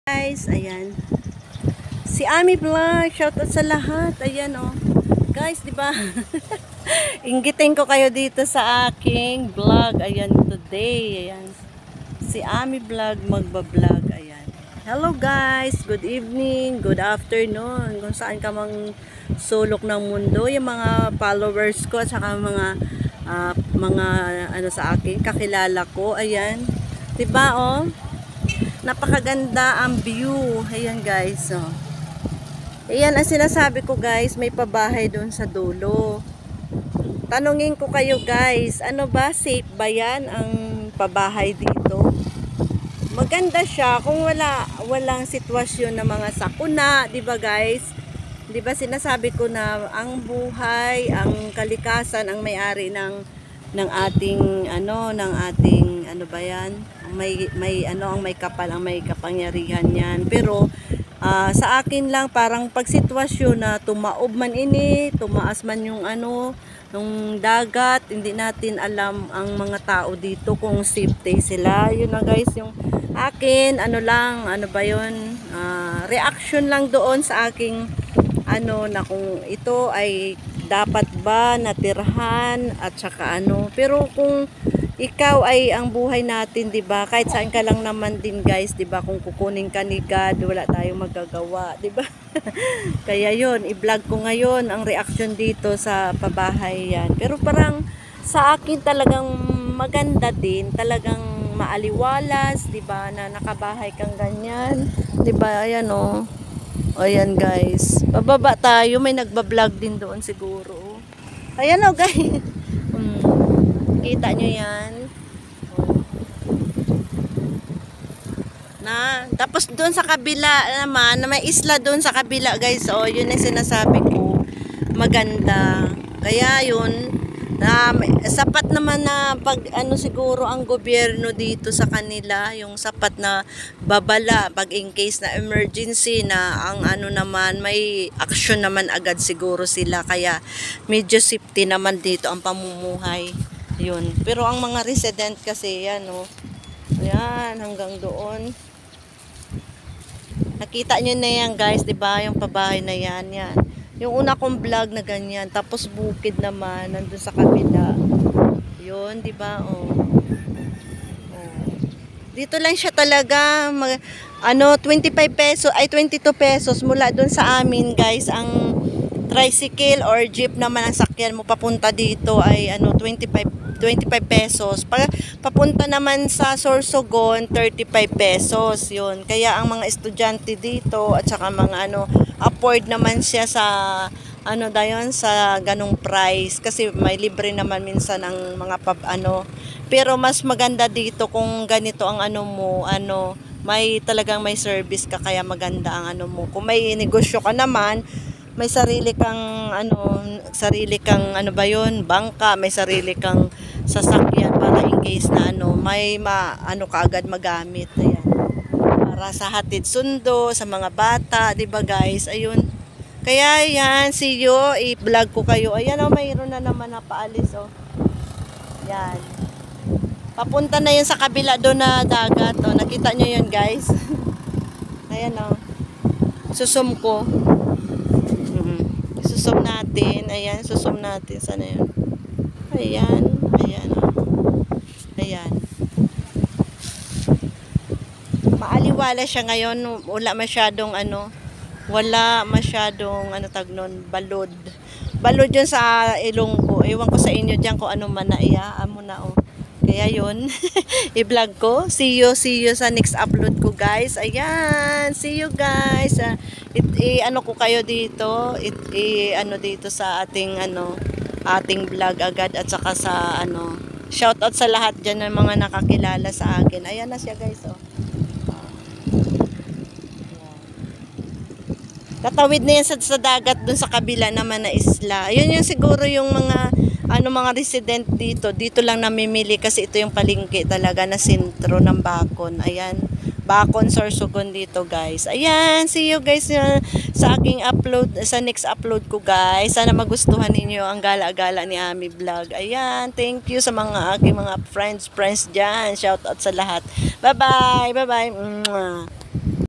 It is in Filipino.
Guys, ayan. Si Ami Vlog, shoutout sa lahat. Ayan oh. Guys, 'di ba? Inggitin ko kayo dito sa aking vlog. Ayan today. Ayan. Si Ami Vlog magba-vlog. Ayan. Hello guys, good evening, good afternoon. Kung saan ka mang sulok ng mundo, yung mga followers ko at saka mga ano sa akin, kakilala ko. Ayan. 'Di ba oh? Napakaganda ang view. Ayan guys, oh. Ayan ang sinasabi ko guys, may pabahay doon sa dulo. Tanungin ko kayo guys, ano ba, safe ba yan ang pabahay dito? Maganda siya kung walang sitwasyon ng mga sakuna, 'di ba guys? 'Di ba sinasabi ko na ang buhay, ang kalikasan ang may-ari ng ating ano ba yan? Ang may kapal, ang may kapangyarihan yan. Pero sa akin lang parang pag sitwasyon na tumaob man ini, tumaas man yung nung dagat, hindi natin alam ang mga tao dito kung safety sila. Yun na guys, yung akin, reaction lang doon sa aking na kung ito ay dapat ba natirhan at saka pero kung ikaw ay ang buhay natin, 'di ba? Kahit saan ka lang naman din, guys, 'di ba? Kung kukunin ka ni God, wala tayong magagawa, 'di ba? Kaya 'yon, i-vlog ko ngayon ang reaction dito sa pabahay yan. Pero parang sa akin talagang maganda din, talagang maaliwalas, 'di ba? Na nakabahay kang ganyan, 'di ba? Ayan oh. Ayan guys. Bababa tayo, may nagba-vlog din doon siguro. Ayan oh, guys. Kita nyo yan. Tapos doon sa kabila naman, na may isla doon sa kabila guys. Oh, yun ang sinasabi ko. Maganda. Kaya yun, sapat naman na pag siguro ang gobyerno dito sa kanila, yung sapat na babala pag in case na emergency na ang naman, may action naman agad siguro sila. Kaya medyo safety naman dito ang pamumuhay. Yun. Pero ang mga resident kasi yan oh. Ayan, hanggang doon. Nakita nyo na yan guys, 'di ba? Yung pabahay na yan, yan. Yung una kong vlog na ganyan, tapos bukid naman nandun sa kabila. Yun, 'di ba? Oh. Dito lang siya talaga 25 pesos ay 22 pesos mula doon sa amin guys. Ang tricycle or jeep naman ang sakyan mo papunta dito ay 25 pesos. Papunta naman sa Sorsogon 35 pesos. Yun. Kaya ang mga estudyante dito at saka mga afford naman siya sa sa ganung price kasi may libre naman minsan ang mga pero mas maganda dito kung ganito ang may talagang may service ka, kaya maganda ang mo. Kung may negosyo ka naman, may sarili kang bangka, may sarili kang sasakyan para in case na may kaagad magamit. Ayan. Para sa hatid sundo sa mga bata, 'di ba guys? Ayun. Kaya yan, see you, i-vlog ko kayo. Ayan oh, mayroon na naman na paalis oh. Yan. Papunta na yun sa kabila doon na dagat oh. Nakita nyo yun guys. Ayan oh. Susum ko. Susum natin. Ayan, susum natin. Sana yun? Ayan. Ayan oh. Ayan. Maaliwala siya ngayon. Wala masyadong balod. Balod yun sa Ilonggo. Ewan ko sa inyo dyan kung man na amo na oh. Kaya yun, i-vlog ko. See you sa next upload ko guys. Ayan, see you guys. Ko kayo dito. Dito sa ating ating vlog agad at saka sa shoutout sa lahat dyan ng mga nakakilala sa akin. Ayan na siya guys oh. Tatawid na yan sa dagat dun sa kabila naman na isla. Ayun yung siguro yung mga mga resident dito. Dito lang namimili kasi ito yung palengke talaga na sentro ng Bacon. Ayan. Bacon, Sorsogon dito guys. Ayan. See you guys sa aking upload, sa next upload ko guys. Sana magustuhan ninyo ang gala-gala ni Ami Vlog. Ayan. Thank you sa mga aking mga friends dyan. Shout out sa lahat. Bye-bye. Bye-bye.